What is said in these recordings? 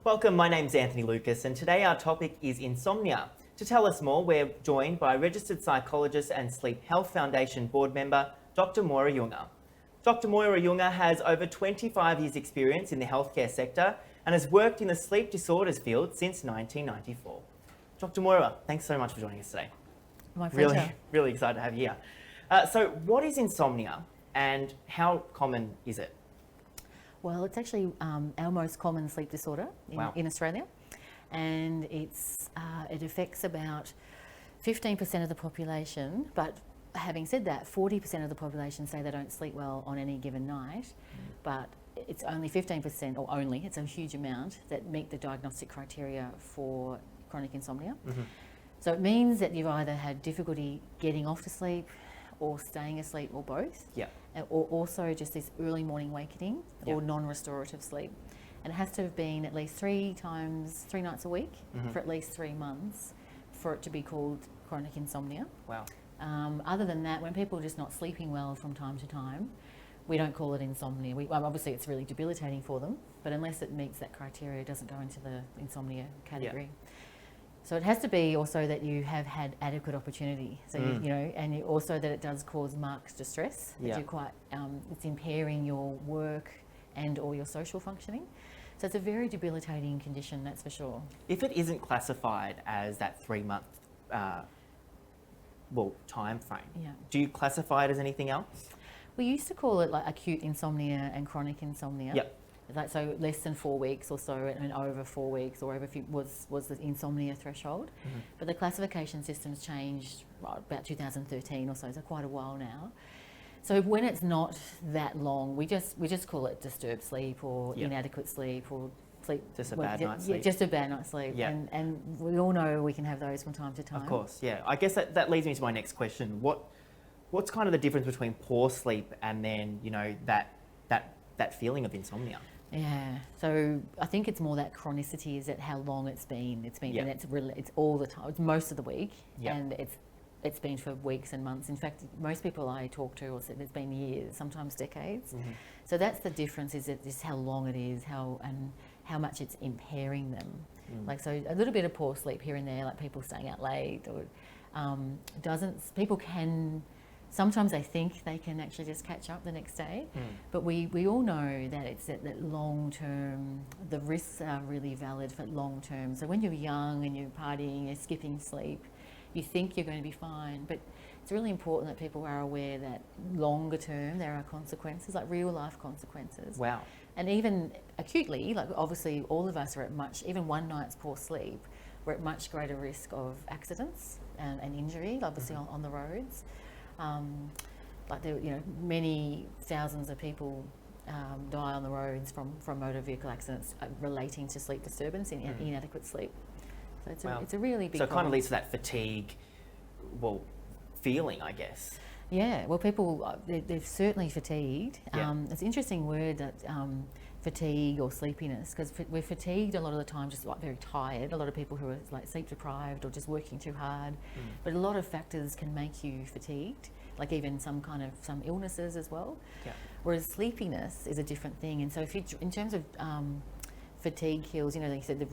Welcome, my name's Anthony Lucas and today our topic is insomnia. To tell us more, we're joined by registered psychologist and Sleep Health Foundation board member, Dr. Moira Junge. Dr. Moira Junge has over 25 years experience in the healthcare sector and has worked in the sleep disorders field since 1994. Dr. Moira, thanks so much for joining us today. My pleasure. Really excited to have you here. So what is insomnia and how common is it? Well, it's actually our most common sleep disorder in Australia, and it affects about 15% of the population. But having said that, 40% of the population say they don't sleep well on any given night, but it's only 15%, or only, it's a huge amount, that meet the diagnostic criteria for chronic insomnia. Mm-hmm. So it means that you've either had difficulty getting off to sleep or staying asleep or both. Yeah. Or also just this early morning awakening or non-restorative sleep. And it has to have been at least 3 nights a week for at least 3 months for it to be called chronic insomnia. Wow. Other than that, when people are just not sleeping well from time to time, we don't call it insomnia. Obviously it's really debilitating for them, but unless it meets that criteria, it doesn't go into the insomnia category. Yeah. So it has to be also that you have had adequate opportunity. So and also that it does cause marked distress. That you're quite, it's impairing your work and or your social functioning. So it's a very debilitating condition, that's for sure. If it isn't classified as that 3-month, time frame, do you classify it as anything else? We used to call it like acute insomnia and chronic insomnia. Yep. Like, so less than 4 weeks or so, and over 4 weeks or over was the insomnia threshold. Mm-hmm. But the classification system's changed about 2013 or so quite a while now. So when it's not that long, we just call it disturbed sleep or inadequate sleep or sleep. Just a bad night's sleep. Yeah, just a bad night's sleep. Yeah. And we all know we can have those from time to time. Of course, yeah. I guess that leads me to my next question. What's kind of the difference between poor sleep and then, that feeling of insomnia? Yeah, so I think it's more that chronicity, is that how long it's been, and it's all the time, it's most of the week, and it's been for weeks and months. In fact, most people I talk to will say it's been years, sometimes decades. Mm-hmm. So that's the difference, is how long it is, how much it's impairing them. Like, so a little bit of poor sleep here and there, like people staying out late, or people can. Sometimes they think they can actually just catch up the next day, but we all know that it's that long term, the risks are really valid for long term. So when you're young and you're partying, you're skipping sleep, you think you're going to be fine, but it's really important that people are aware that longer term there are consequences, like real life consequences. Wow. And even acutely, like obviously all of us are even 1 night's poor sleep, we're at much greater risk of accidents and injury, obviously on the roads. Like there, many thousands of people die on the roads from motor vehicle accidents relating to sleep disturbance and inadequate sleep. So it's a really big. So it kind of leads to that fatigue, feeling, I guess. Yeah. Well, people they're certainly fatigued. It's an interesting word, that fatigue or sleepiness, because we're fatigued a lot of the time, just like very tired. A lot of people who are like sleep deprived or just working too hard, but a lot of factors can make you fatigued, like even some illnesses as well. Yeah. Whereas sleepiness is a different thing. And so if in terms of fatigue kills, like you said,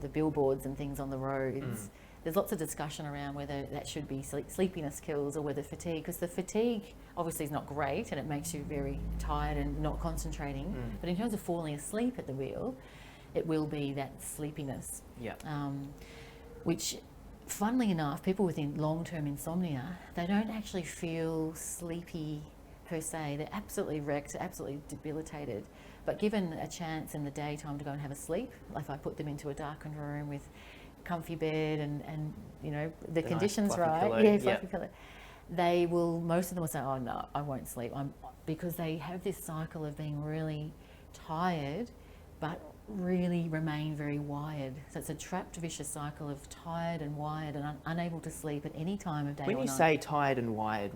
the billboards and things on the roads, there's lots of discussion around whether that should be sleepiness kills or whether fatigue, because the fatigue obviously is not great and it makes you very tired and not concentrating. But in terms of falling asleep at the wheel, it will be that sleepiness. Yeah. Which, funnily enough, people with long-term insomnia, they don't actually feel sleepy per se. They're absolutely wrecked, absolutely debilitated. But given a chance in the daytime to go and have a sleep, like if I put them into a darkened room with comfy bed and the conditions nice right, pillow. Fluffy pillow, they will, most of them will say, oh no, I won't sleep, because they have this cycle of being really tired but really remain very wired. So it's a trapped vicious cycle of tired and wired and unable to sleep at any time of day or night. When you say tired and wired,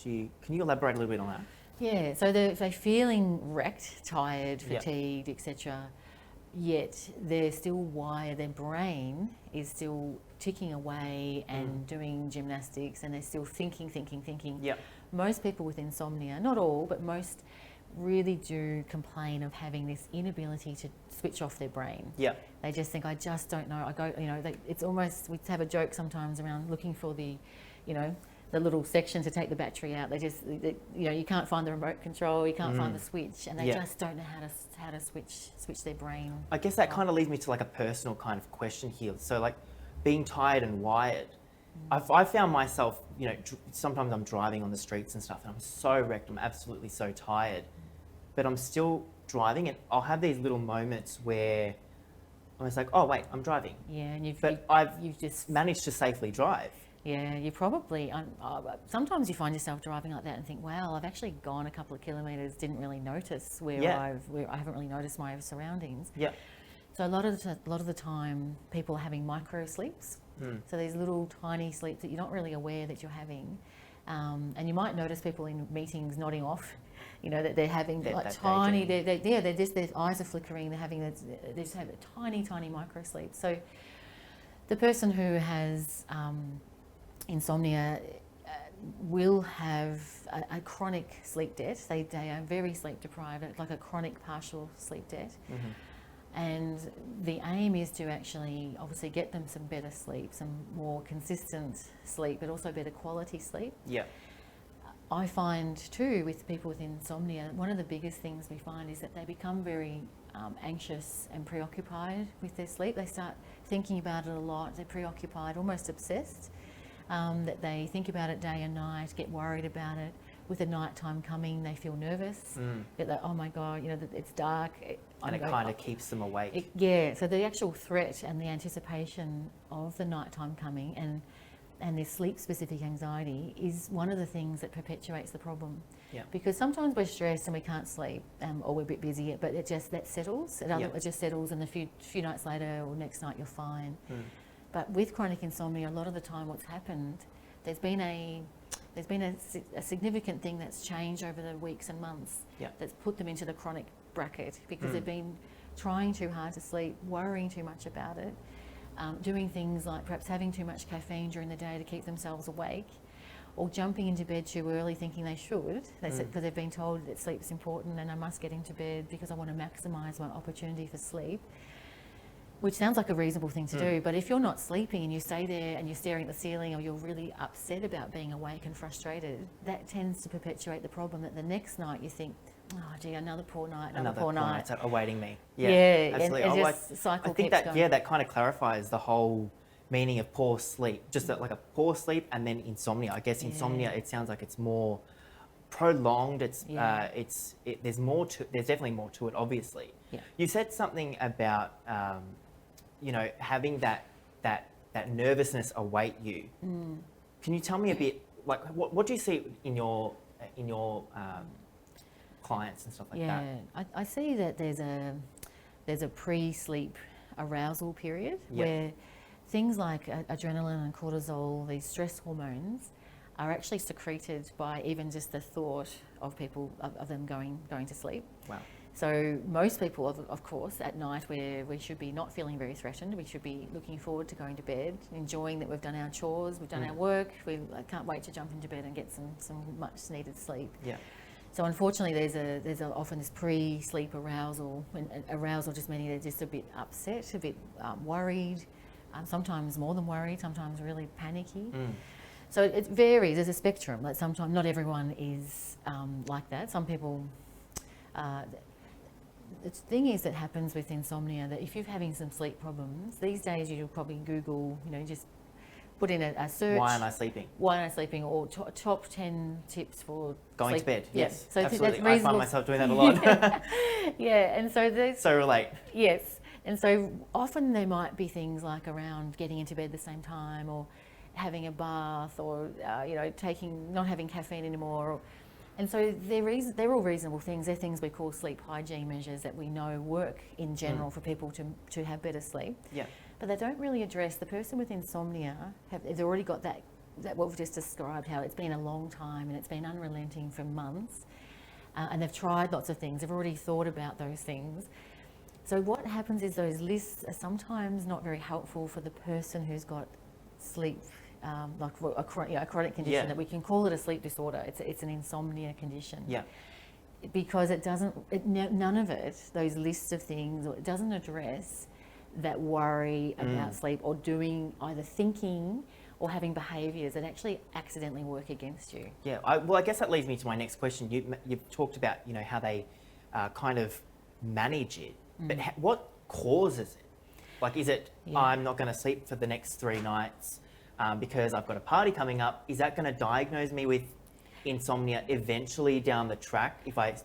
can you elaborate a little bit on that? Yeah, so they're feeling wrecked, tired, fatigued, etc. Yet they're still wired, their brain is still ticking away and doing gymnastics, and they're still thinking. Yep. Most people with insomnia, not all, but most, really do complain of having this inability to switch off their brain. Yeah. They just think, I just don't know. I go, it's almost, we have a joke sometimes around looking for the, the little section to take the battery out. You can't find the remote control, you can't find the switch, and they just don't know how to switch their brain. I guess that kind of leads me to like a personal kind of question here. So like being tired and wired, I've found myself, sometimes I'm driving on the streets and stuff and I'm so wrecked, I'm absolutely so tired, but I'm still driving, and I'll have these little moments where I'm just like, oh wait, I'm driving. Yeah, and you've just managed to safely drive. Yeah, you probably, sometimes you find yourself driving like that and think, wow, I've actually gone a couple of kilometres, didn't really notice where I haven't really noticed my surroundings. Yeah. So a lot of the time, people are having microsleeps. So these little tiny sleeps that you're not really aware that you're having. And you might notice people in meetings nodding off, that they're having tiny, they're just, their eyes are flickering, they just have a tiny microsleep. So the person who has insomnia will have a chronic sleep debt. They are very sleep deprived, like a chronic partial sleep debt. And the aim is to actually obviously get them some better sleep, some more consistent sleep, but also better quality sleep. Yeah. I find too with people with insomnia, one of the biggest things we find is that they become very anxious and preoccupied with their sleep. They start thinking about it a lot, they're preoccupied, almost obsessed, that they think about it day and night, get worried about it. With the night time coming, they feel nervous. That they, oh my God, it's dark. And it kind of keeps them awake. So the actual threat and the anticipation of the nighttime coming and this sleep-specific anxiety is one of the things that perpetuates the problem. Yeah. Because sometimes we're stressed and we can't sleep, or we're a bit busy, but that settles. It just settles, and a few nights later or next night you're fine. But with chronic insomnia, a lot of the time what's happened, there's been a significant thing that's changed over the weeks and months that's put them into the chronic bracket, because they've been trying too hard to sleep, worrying too much about it, doing things like perhaps having too much caffeine during the day to keep themselves awake, or jumping into bed too early thinking they should, because they've been told that sleep's important and I must get into bed because I want to maximise my opportunity for sleep. Which sounds like a reasonable thing to do, but if you're not sleeping and you stay there and you're staring at the ceiling, or you're really upset about being awake and frustrated, that tends to perpetuate the problem, that the next night you think, oh gee, another poor night, another poor night awaiting me. Yeah, absolutely. And just cycle I think keeps that going. that kind of clarifies the whole meaning of poor sleep. Just like a poor sleep and then insomnia. I guess insomnia, it sounds like it's more prolonged. There's definitely more to it, obviously. Yeah. You said something about having that nervousness await you. Can you tell me a bit, like what do you see in your clients and stuff like that? I see that there's a pre-sleep arousal period where things like adrenaline and cortisol, these stress hormones, are actually secreted by even just the thought of them going to sleep. Wow. So most people, of course, at night, where we should be not feeling very threatened, we should be looking forward to going to bed, enjoying that we've done our chores, we've done our work, I can't wait to jump into bed and get some much needed sleep. Yeah. So unfortunately, there's often this pre-sleep arousal, and arousal just meaning they're just a bit upset, a bit worried, sometimes more than worried, sometimes really panicky. So it varies. There's a spectrum. Like sometimes not everyone is like that. Some people. The thing is that happens with insomnia, that if you're having some sleep problems, these days you'll probably Google, just put in a search. Why am I sleeping? Why am I sleeping? Or top 10 tips for going sleep. to bed. Yeah. Yes, So absolutely. that's reasonable. I find myself doing that a lot. Yeah, and so there's... So relate. Yes, and so often there might be things like around getting into bed at the same time, or having a bath, or not having caffeine anymore. And so they're all reasonable things. They're things we call sleep hygiene measures that we know work in general for people to have better sleep. Yeah. But they don't really address the person with insomnia. They've already got that what we've just described, how it's been a long time and it's been unrelenting for months. And they've tried lots of things. They've already thought about those things. So what happens is those lists are sometimes not very helpful for the person who's got sleep, like a chronic condition that we can call it a sleep disorder. It's an insomnia condition. Yeah. because none of it, those lists of things, it doesn't address that worry about sleep, or doing either thinking or having behaviours that actually accidentally work against you. Yeah, I guess that leads me to my next question. You've talked about, how they kind of manage it, but what causes it? Like, is it, I'm not going to sleep for the next 3 nights because I've got a party coming up? Is that going to diagnose me with insomnia eventually down the track if I,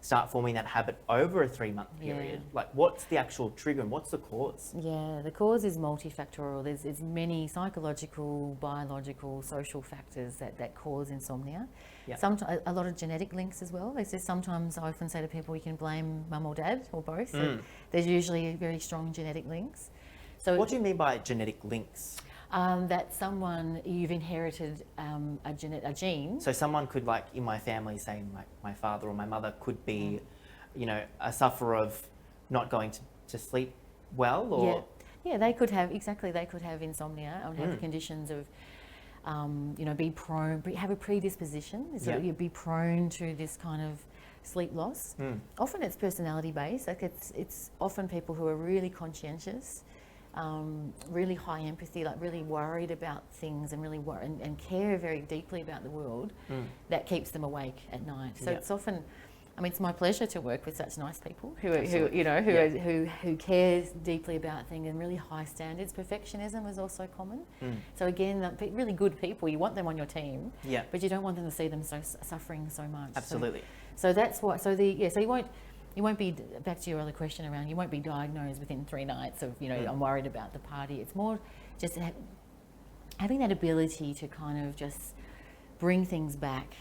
start forming that habit over a 3-month period? Like, what's the actual trigger and what's the cause? Yeah, the cause is multifactorial. There's many psychological, biological, social factors that cause insomnia. Yeah. Sometimes a lot of genetic links as well. Sometimes I often say to people, you can blame mum or dad or both. So there's usually very strong genetic links. So what do you mean by genetic links? That you've inherited a gene. So someone could, like, in my family, say my father or my mother could be, a sufferer of not going to sleep well, or... Yeah, they could have insomnia and have the conditions of, have a predisposition, so you'd be prone to this kind of sleep loss. Often it's personality based, like it's often people who are really conscientious, really high empathy, like really worried about things and really and care very deeply about the world, that keeps them awake at night. So it's often, it's my pleasure to work with such nice people who cares deeply about things and really high standards. Perfectionism is also common. So again, really good people, you want them on your team, but you don't want them to see them suffering so much. Absolutely. So that's what. So you won't be, back to your other question around, you won't be diagnosed within 3 nights of, I'm worried about the party. It's more just having that ability to kind of just bring things back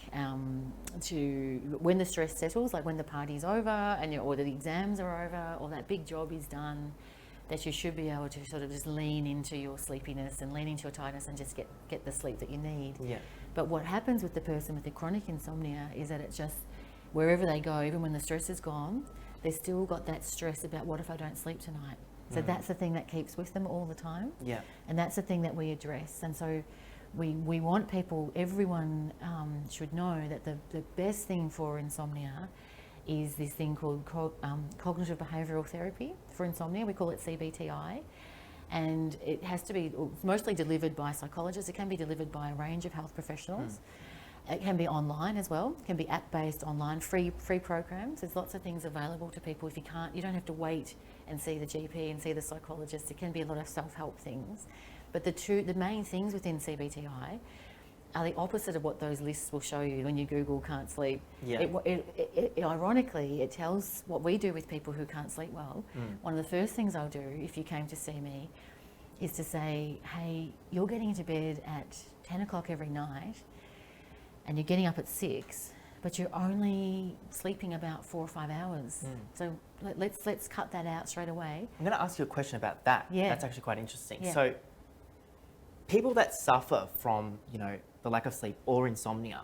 to when the stress settles, like when the party's over and or the exams are over or that big job is done, that you should be able to sort of just lean into your sleepiness and lean into your tiredness and just get the sleep that you need. Yeah. But what happens with the person with the chronic insomnia is that it's just, wherever they go, even when the stress is gone, they've still got that stress about what if I don't sleep tonight. So that's the thing that keeps with them all the time. Yeah. And that's the thing that we address. And so we want people, everyone should know that the best thing for insomnia is this thing called cognitive behavioural therapy for insomnia. We call it CBTI. And it has to be, it's mostly delivered by psychologists. It can be delivered by a range of health professionals. It can be online as well. It can be app-based online, free programs. There's lots of things available to people. If you don't have to wait and see the GP and see the psychologist. It can be a lot of self-help things. But the main things within CBTI are the opposite of what those lists will show you when you Google can't sleep. Yeah. Ironically, it tells what we do with people who can't sleep well. One of the first things I'll do if you came to see me is to say, hey, you're getting into bed at 10 o'clock every night and you're getting up at 6, but you're only sleeping about 4 or 5 hours. So let's cut that out straight away. I'm going to ask you a question about that. Yeah. That's actually quite interesting. Yeah. So people that suffer from, the lack of sleep or insomnia,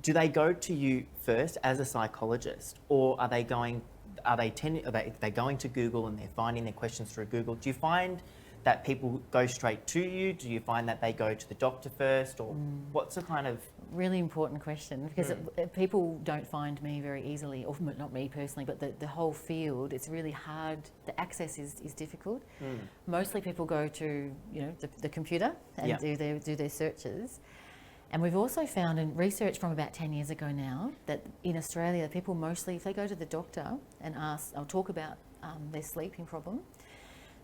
do they go to you first as a psychologist, or are they going to Google and they're finding their questions through Google? Do you find that people go straight to you? Do you find that they go to the doctor first, or what's the kind of... Really important question, because people don't find me very easily, or not me personally, but the whole field, it's really hard. The access is difficult. Mostly people go to the computer and do their searches. And we've also found in research from about 10 years ago now that in Australia, people mostly, if they go to the doctor and talk about their sleeping problem,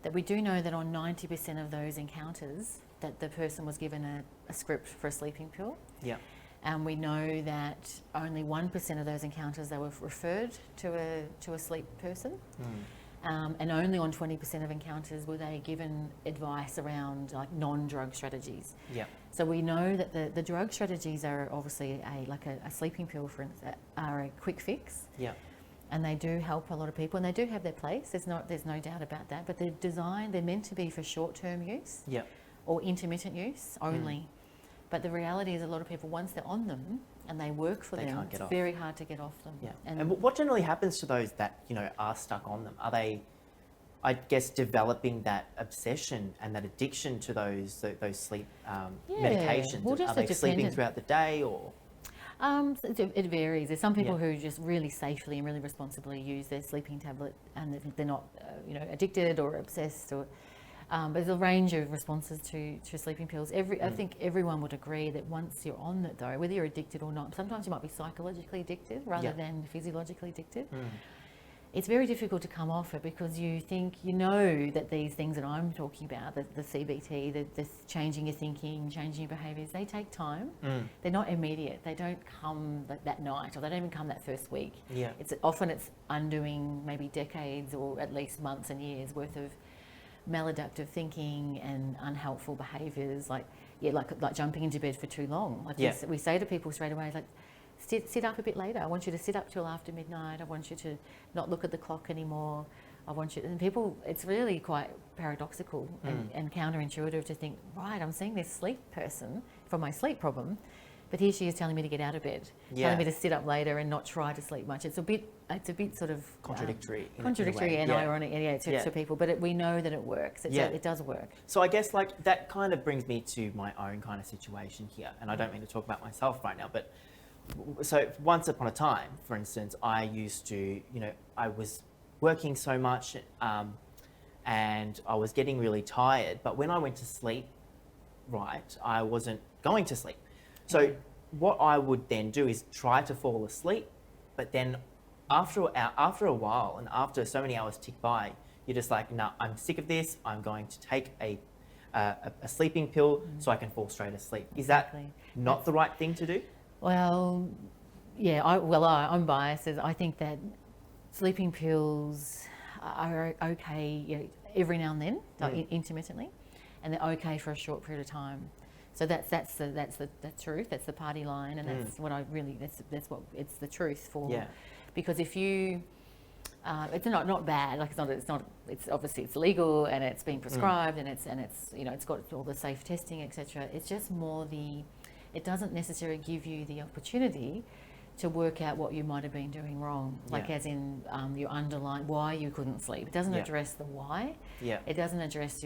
that we do know that on 90% of those encounters that the person was given a script for a sleeping pill. Yeah. And we know that only 1% of those encounters they were referred to a sleep person. And only on 20% of encounters were they given advice around like non-drug strategies. Yeah. So we know that the drug strategies are obviously a sleeping pill, for instance, are a quick fix. Yeah. And they do help a lot of people, and they do have their place. There's no doubt about that. But they're meant to be for short-term use. Yeah. Or intermittent use only. But the reality is a lot of people, once they're on them and they work for them, it's very hard to get off them. Yeah. And what generally happens to those that, are stuck on them? Are they, I guess, developing that obsession and that addiction to those sleep medications? Well, are they sleeping throughout the day, or...? It varies. There's some people Yeah. who just really safely and really responsibly use their sleeping tablet, and they're not, addicted or obsessed. Or but there's a range of responses to sleeping pills. I think everyone would agree that once you're on it, though, whether you're addicted or not, sometimes you might be psychologically addicted rather than physiologically addicted. It's very difficult to come off it because you think, that these things that I'm talking about, the CBT, the changing your thinking, changing your behaviours, they take time. They're not immediate. They don't come that night, or they don't even come that first week. Yeah. It's undoing maybe decades or at least months and years worth of maladaptive thinking and unhelpful behaviours, like jumping into bed for too long. We say to people straight away, like, sit up a bit later. I want you to sit up till after midnight. I want you to not look at the clock anymore. I want you to, and people, it's really quite paradoxical and counterintuitive to think, right, I'm seeing this sleep person for my sleep problem, but here she is telling me to get out of bed, telling me to sit up later and not try to sleep much. It's a bit sort of contradictory and ironic to people, but we know that it works. It does work. So I guess like that kind of brings me to my own kind of situation here, and I don't mean to talk about myself right now, but so once upon a time, for instance, I used to, I was working so much and I was getting really tired, but when I went to sleep, I wasn't going to sleep. So what I would then do is try to fall asleep, but then after a while and after so many hours tick by, you're just like, no, I'm sick of this. I'm going to take a sleeping pill so I can fall straight asleep. Is that not the right thing to do? Well, yeah, I'm biased. I think that sleeping pills are okay every now and then, intermittently, and they're okay for a short period of time. So that's the truth. That's the party line, and that's what it's the truth for. Yeah. Because if you, it's not bad. Like it's obviously it's legal and it's been prescribed and it's got all the safe testing, etc. It's just more it doesn't necessarily give you the opportunity to work out what you might have been doing wrong, as in your underlying why you couldn't sleep. It doesn't address the why. Yeah. It doesn't address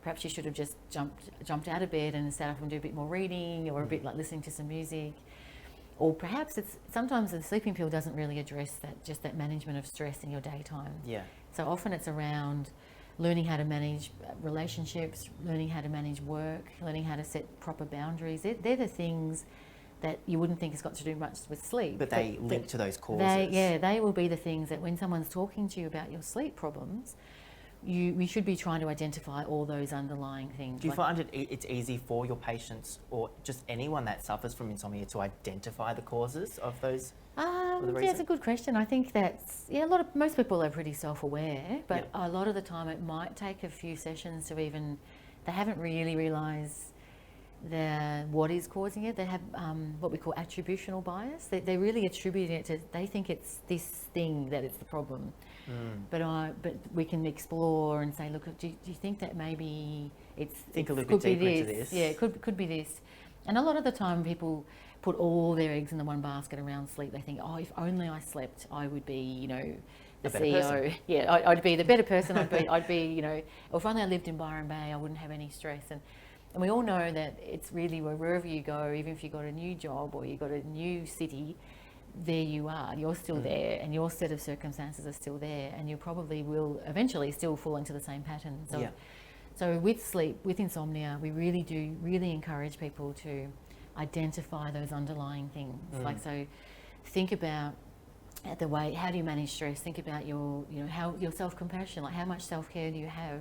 perhaps you should have just jumped out of bed and sat up and do a bit more reading, or a bit like listening to some music. Or perhaps sometimes the sleeping pill doesn't really address that management of stress in your daytime. Yeah. So often it's around learning how to manage relationships, learning how to manage work, learning how to set proper boundaries. They're the things that you wouldn't think has got to do much with sleep. But they link to those causes. They will be the things that when someone's talking to you about your sleep problems, we should be trying to identify all those underlying things. Do you find it's easy for your patients or just anyone that suffers from insomnia to identify the causes of those? Yeah, it's a good question. I think most people are pretty self-aware, but a lot of the time it might take a few sessions to they haven't really realised what is causing it. They have what we call attributional bias. They really attribute it to, they think it's this thing that it's the problem. But we can explore and say, look, do you think that maybe think a little bit deeper into this? Yeah, it could be this. And a lot of the time people put all their eggs in the one basket around sleep. They think, if only I slept, I would be, the CEO. Person. Yeah, I'd be the better person. I'd be, or if only I lived in Byron Bay, I wouldn't have any stress. And we all know that it's really wherever you go, even if you got a new job or you got a new city, there you are. You're still there, and your set of circumstances are still there, and you probably will eventually still fall into the same pattern. So with sleep, with insomnia, we really do encourage people to identify those underlying things. So think about how do you manage stress? Think about your self-compassion, like how much self-care do you have,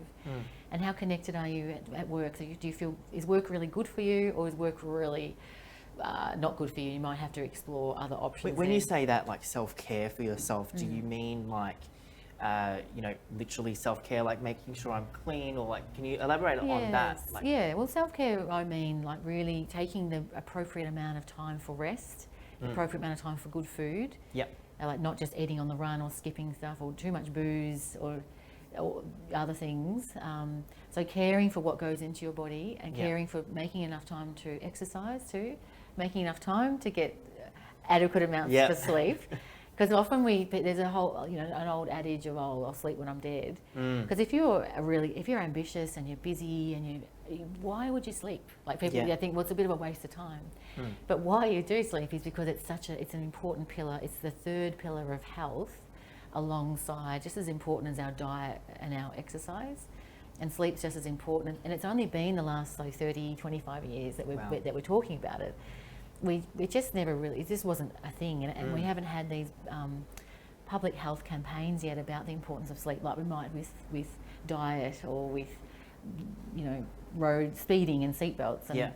and how connected are you at work? So do you feel, is work really good for you, or is work really not good for you? You might have to explore other options. When you say that, like self-care for yourself, do you mean like, literally self-care, like making sure I'm clean, or like, can you elaborate on that? Well, self-care, I mean, like really taking the appropriate amount of time for rest, the appropriate amount of time for good food. Yep. Like not just eating on the run or skipping stuff or too much booze or other things. So caring for what goes into your body, and caring for making enough time to exercise too, making enough time to get adequate amounts for sleep. Because often there's a whole, an old adage of, oh, I'll sleep when I'm dead. Because if you're ambitious and you're busy and why would you sleep? Like people, I think, well, it's a bit of a waste of time. But why you do sleep is because it's an important pillar. It's the third pillar of health, alongside, just as important as our diet and our exercise. And sleep's just as important. And it's only been the last 30, 25 years that we're talking about it. We just never really, it just wasn't a thing, and we haven't had these public health campaigns yet about the importance of sleep, like we might with diet or with road speeding and seatbelts. And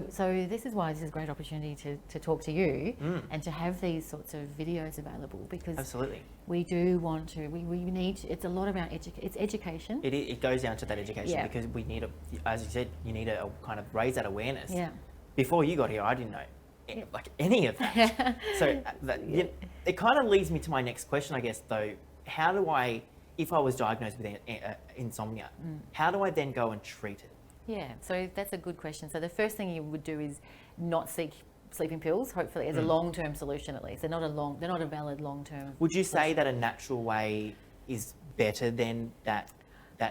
so this is why this is a great opportunity to talk to you and to have these sorts of videos available, because absolutely we do want to. We need. It's a lot about it's education. It goes down to that education because we need as you said, you need to kind of raise that awareness. Yeah. Before you got here, I didn't know like any of that. So it kind of leads me to my next question, I guess, though. How do I, if I was diagnosed with insomnia, how do I then go and treat it? Yeah, so that's a good question. So the first thing you would do is not seek sleeping pills, hopefully, as a long-term solution at least. They're not a valid long-term. Would you say that a natural way is better than that?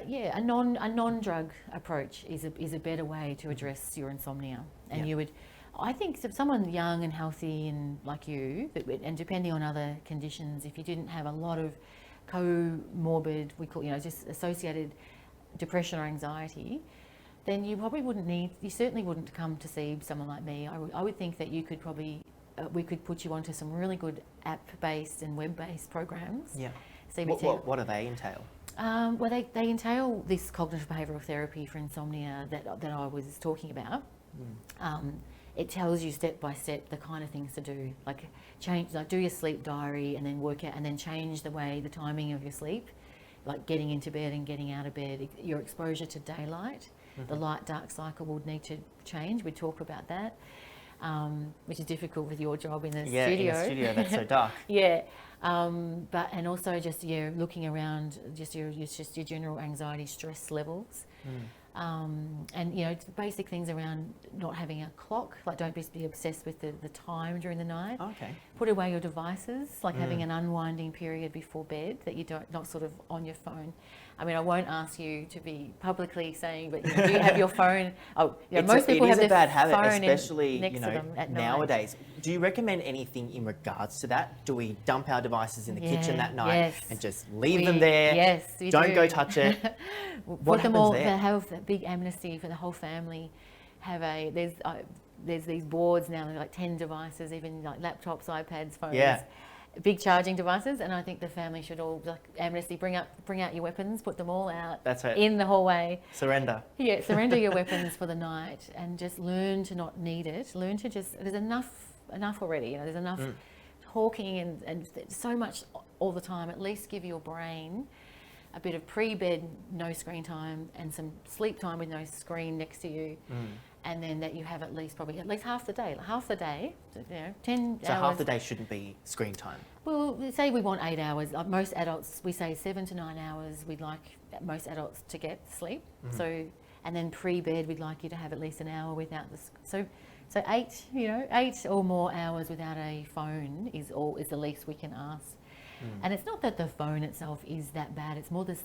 Yeah, a non-drug approach is a better way to address your insomnia. And you would, I think, if someone young and healthy and like you, and depending on other conditions, if you didn't have a lot of comorbid, we call, just associated depression or anxiety, then you probably you certainly wouldn't come to see someone like me. I would think that you could probably, we could put you onto some really good app-based and web-based programs. Yeah. CBT. What do they entail? Well, they entail this cognitive behavioural therapy for insomnia that I was talking about. It tells you step by step the kind of things to do, like do your sleep diary and then work out, and then change the timing of your sleep, like getting into bed and getting out of bed, your exposure to daylight. The light-dark cycle would need to change. We talk about that, which is difficult with your job in the studio. Yeah, in the studio, that's so dark. And also just looking around, just your general anxiety, stress levels, and basic things around not having a clock. Like, don't be obsessed with the time during the night. Okay. Put away your devices, like having an unwinding period before bed that you not sort of on your phone. I mean, I won't ask you to be publicly saying, but do you have your phone? Most people have their bad habit, phone especially next to them at nowadays. night. Do you recommend anything in regards to that? Do we dump our devices in the kitchen that night and just leave them there? Yes, we don't do. go touch it. Put them all. They have a big amnesty for the whole family. There's these boards now, like 10 devices, even like laptops, iPads, phones. Yeah. Big charging devices, and I think the family should all, like amnesty, bring out your weapons, put them all out. That's it. In the hallway. Surrender. Yeah, surrender your weapons for the night, and just learn to not need it. Learn to there's enough already. There's enough talking and so much all the time. At least give your brain a bit of pre-bed no screen time and some sleep time with no screen next to you. And then that you have at least half the day, 10 So hours. half the day shouldn't be screen time. Well, say we want 8 hours. Like most adults, we say 7 to 9 hours. We'd like most adults to get sleep. So, and then pre-bed, we'd like you to have at least an hour without So 8 or more hours without a phone is the least we can ask. And it's not that the phone itself is that bad. It's more this.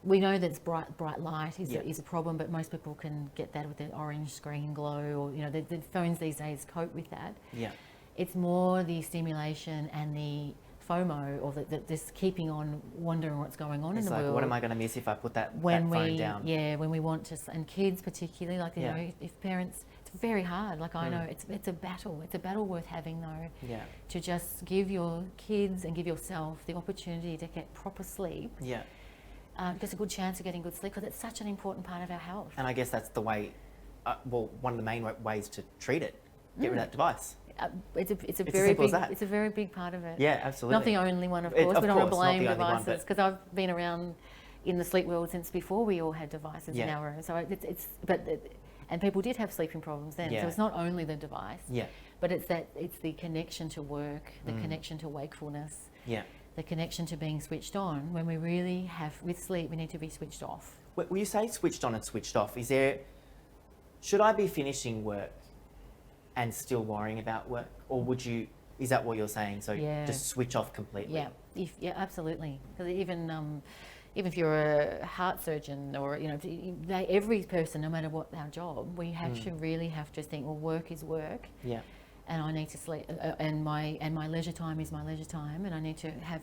We know that bright light is a problem, but most people can get that with the orange screen glow, or the phones these days cope with that. Yeah, it's more the stimulation and the FOMO, or this keeping on wondering what's going on in the world. What am I going to miss if I put that phone down? Yeah, when we want to, and kids particularly, like if parents, it's very hard. Like I know it's a battle. It's a battle worth having though. Yeah, to just give your kids and give yourself the opportunity to get proper sleep. Yeah. Just a good chance of getting good sleep, because it's such an important part of our health. And I guess that's the way, one of the main ways to treat it. Get rid of that device. It's a very big part of it. Yeah, absolutely. Not the only one, of course. We don't want to blame devices, because I've been around in the sleep world since before we all had devices in our room. So and people did have sleeping problems then. So it's not only the device. Yeah. But it's the connection to work, the connection to wakefulness. Yeah. The connection to being switched on, when we really with sleep, we need to be switched off. When you say switched on and switched off, should I be finishing work and still worrying about work? Or would you Is that what you're saying? So Yeah. just switch off completely. Yeah, absolutely. Because even if you're a heart surgeon or, every person, no matter what our job, we really have to think, well, work is work. Yeah. And I need to sleep, and my leisure time is my leisure time, and I need to have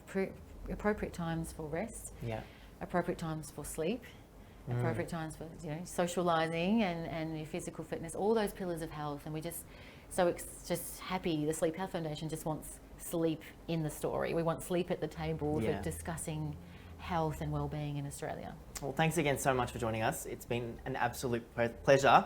appropriate times for rest, Yeah. appropriate times for sleep, appropriate times for socialising and your physical fitness, all those pillars of health. And we just happy. The Sleep Health Foundation just wants sleep in the story. We want sleep at the table for discussing health and well-being in Australia. Well, thanks again so much for joining us. It's been an absolute pleasure.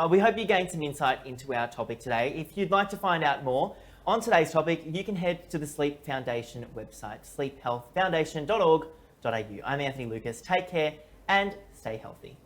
We hope you gained some insight into our topic today. If you'd like to find out more on today's topic, you can head to the Sleep Foundation website, sleephealthfoundation.org.au. I'm Anthony Lucas. Take care and stay healthy.